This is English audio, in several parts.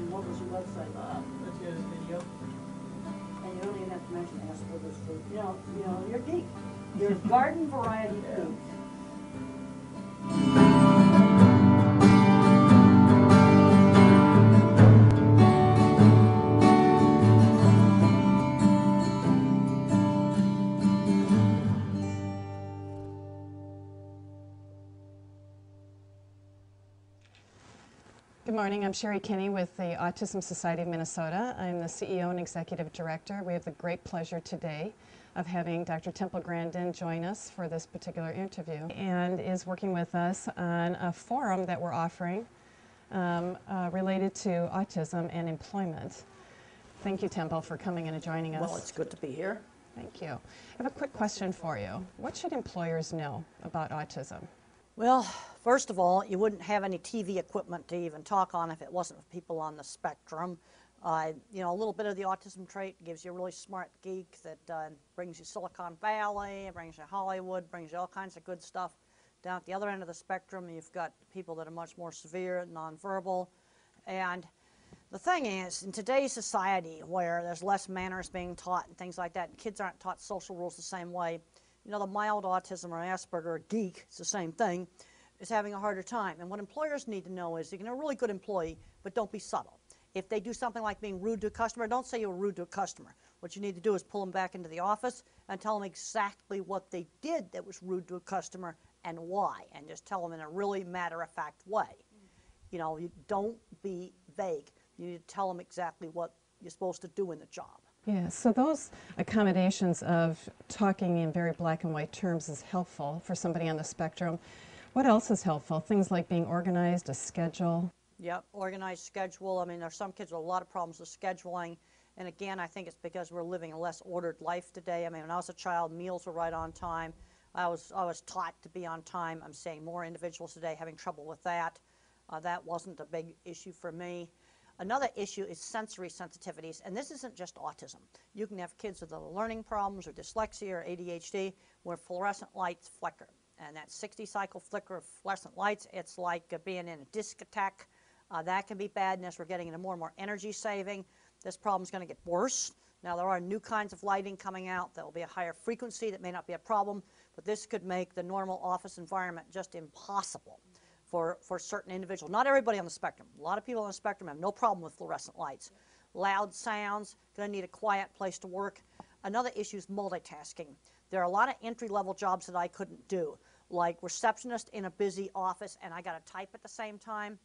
And what was your website? Let's get a video. And you don't even have to mention Asperger's food. You know, you're geek. You're garden variety geek. Good morning, I'm Sherry Kinney with the Autism Society of Minnesota. I'm the CEO and Executive Director. We have the great pleasure today of having Dr. Temple Grandin join us for this particular interview and is working with us on a forum that we're offering related to autism and employment. Thank you, Temple, for coming in and joining us. Well, it's good to be here. Thank you. I have a quick question for you. What should employers know about autism? Well, first of all, you wouldn't have any TV equipment to even talk on if it wasn't for people on the spectrum. You know, a little bit of the autism trait gives you a really smart geek that brings you Silicon Valley, brings you Hollywood, brings you all kinds of good stuff. Down at the other end of the spectrum, you've got people that are much more severe, nonverbal. And the thing is, in today's society where there's less manners being taught and things like that, and kids aren't taught social rules the same way, you know, the mild autism or Asperger geek, it's the same thing, is having a harder time. And what employers need to know is you can have a really good employee, but don't be subtle. If they do something like being rude to a customer, don't say you were rude to a customer. What you need to do is pull them back into the office and tell them exactly what they did that was rude to a customer and why, and just tell them in a really matter-of-fact way. You know, you don't be vague. You need to tell them exactly what you're supposed to do in the job. Yeah, so those accommodations of talking in very black and white terms is helpful for somebody on the spectrum. What else is helpful? Things like being organized, a schedule? Yep, organized schedule. I mean, there's some kids with a lot of problems with scheduling. And again, I think it's because we're living a less ordered life today. I mean, when I was a child, meals were right on time. I was taught to be on time. I'm seeing more individuals today having trouble with that. That wasn't a big issue for me. Another issue is sensory sensitivities, and this isn't just autism. You can have kids with learning problems or dyslexia or ADHD where fluorescent lights flicker. And that 60-cycle flicker of fluorescent lights, it's like being in a discotheque. That can be bad, and as we're getting into more and more energy saving, this problem's going to get worse. Now, there are new kinds of lighting coming out. There will be a higher frequency that may not be a problem, but this could make the normal office environment just impossible for certain individuals. Not everybody on the spectrum. A lot of people on the spectrum have no problem with fluorescent lights. Loud sounds, going to need a quiet place to work. Another issue is multitasking. There are a lot of entry-level jobs that I couldn't do, like receptionist in a busy office, and I got to type at the same time.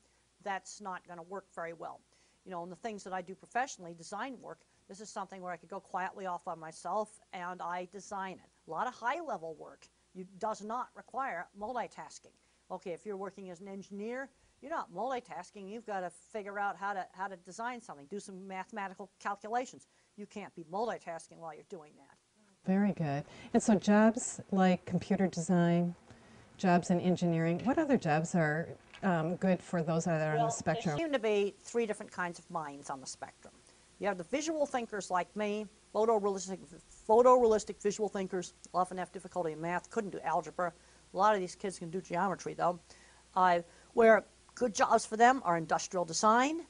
That's not going to work very well. You know, and the things that I do professionally, design work, this is something where I could go quietly off by myself and I design it. A lot of high-level work does not require multitasking. Okay, if you're working as an engineer, you're not multitasking. You've got to figure out how to design something, do some mathematical calculations. You can't be multitasking while you're doing that. Very good. And so jobs like computer design, jobs in engineering, what other jobs are good for those that are on the spectrum? There seem to be three different kinds of minds on the spectrum. You have the visual thinkers like me, photorealistic visual thinkers, often have difficulty in math, couldn't do algebra. A lot of these kids can do geometry, though, where good jobs for them are industrial design,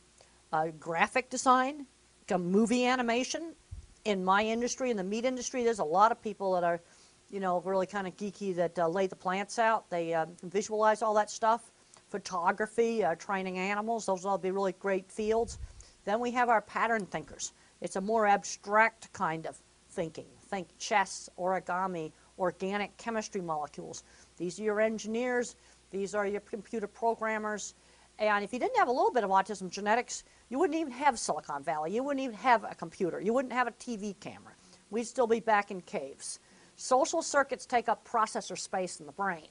graphic design, movie animation. In my industry, in the meat industry, there's a lot of people that are, you know, really kind of geeky that lay the plants out. They visualize all that stuff. Photography, training animals, those will all be really great fields. Then we have our pattern thinkers. It's a more abstract kind of thinking. Think chess, origami, organic chemistry molecules. These are your engineers. These are your computer programmers. And if you didn't have a little bit of autism genetics, you wouldn't even have Silicon Valley. You wouldn't even have a computer. You wouldn't have a TV camera. We'd still be back in caves. Social circuits take up processor space in the brain.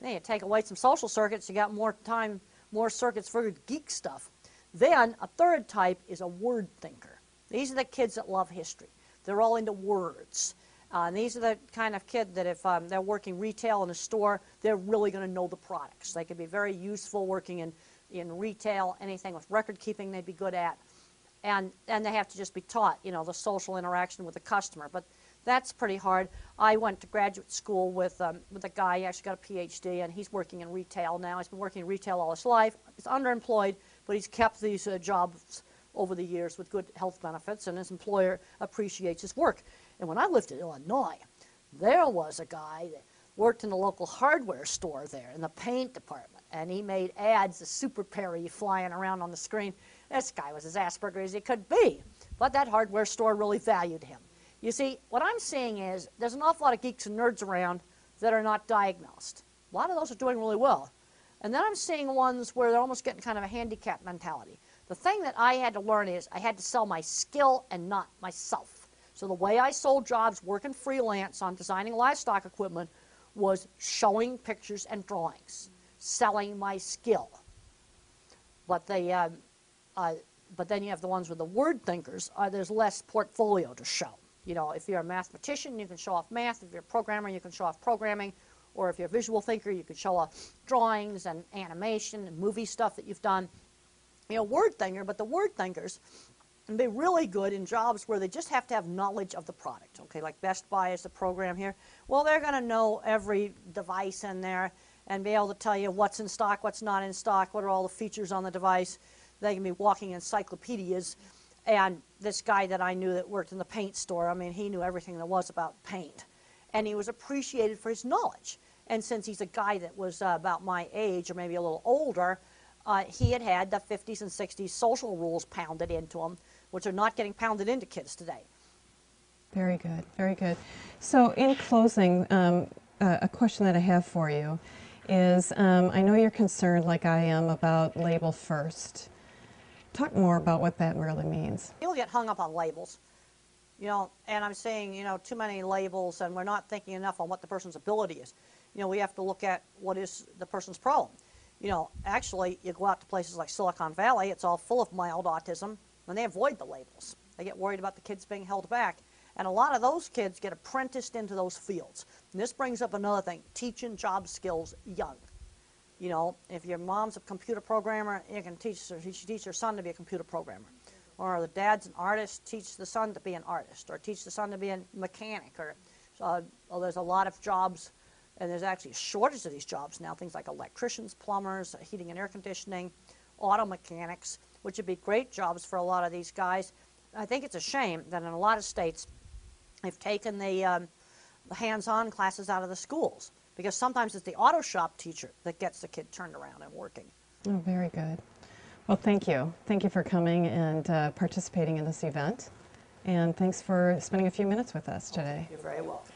Then you take away some social circuits, you got more time, more circuits for geek stuff. Then a third type is a word thinker. These are the kids that love history. They're all into words. And these are the kind of kid that if they're working retail in a store, they're really going to know the products. They could be very useful working in retail, anything with record keeping they'd be good at. And they have to just be taught, you know, the social interaction with the customer. But that's pretty hard. I went to graduate school with a guy, he actually got a PhD, and he's working in retail now. He's been working in retail all his life. He's underemployed, but he's kept these jobs over the years with good health benefits, and his employer appreciates his work. And when I lived in Illinois, there was a guy that worked in the local hardware store there in the paint department, and he made ads of Super Perry flying around on the screen. This guy was as Asperger as he could be, but that hardware store really valued him. You see, what I'm saying is there's an awful lot of geeks and nerds around that are not diagnosed. A lot of those are doing really well. And then I'm seeing ones where they're almost getting kind of a handicap mentality. The thing that I had to learn is I had to sell my skill and not myself. So the way I sold jobs working freelance on designing livestock equipment was showing pictures and drawings, selling my skill. But then you have the ones with the word thinkers. There's less portfolio to show. You know, if you're a mathematician, you can show off math. If you're a programmer, you can show off programming. Or if you're a visual thinker, you can show off drawings and animation and movie stuff that you've done. You know, word thinker, but the word thinkers can be really good in jobs where they just have to have knowledge of the product. Okay, like Best Buy is the program here. Well, they're going to know every device in there and be able to tell you what's in stock, what's not in stock, what are all the features on the device. They can be walking encyclopedias. And this guy that I knew that worked in the paint store, I mean, he knew everything there was about paint. And he was appreciated for his knowledge. And since he's a guy that was about my age or maybe a little older, he had had the 50s and 60s social rules pounded into him, which are not getting pounded into kids today. Very good, very good. So in closing, a question that I have for you is, I know you're concerned, like I am, about label first. Talk more about what that really means. People get hung up on labels, you know, and I'm saying, you know, too many labels, and we're not thinking enough on what the person's ability is. You know, we have to look at what is the person's problem. You know, actually, you go out to places like Silicon Valley, it's all full of mild autism, and they avoid the labels. They get worried about the kids being held back. And a lot of those kids get apprenticed into those fields. And this brings up another thing, teaching job skills young. You know, if your mom's a computer programmer, you can teach her son to be a computer programmer. Or the dad's an artist, teach the son to be an artist. Or teach the son to be a mechanic. Or there's a lot of jobs, and there's actually a shortage of these jobs now, things like electricians, plumbers, heating and air conditioning, auto mechanics, which would be great jobs for a lot of these guys. I think it's a shame that in a lot of states they've taken the hands-on classes out of the schools, because sometimes it's the auto shop teacher that gets the kid turned around and working. Oh, very good. Well, thank you. Thank you for coming and participating in this event. And thanks for spending a few minutes with us today. You're very welcome.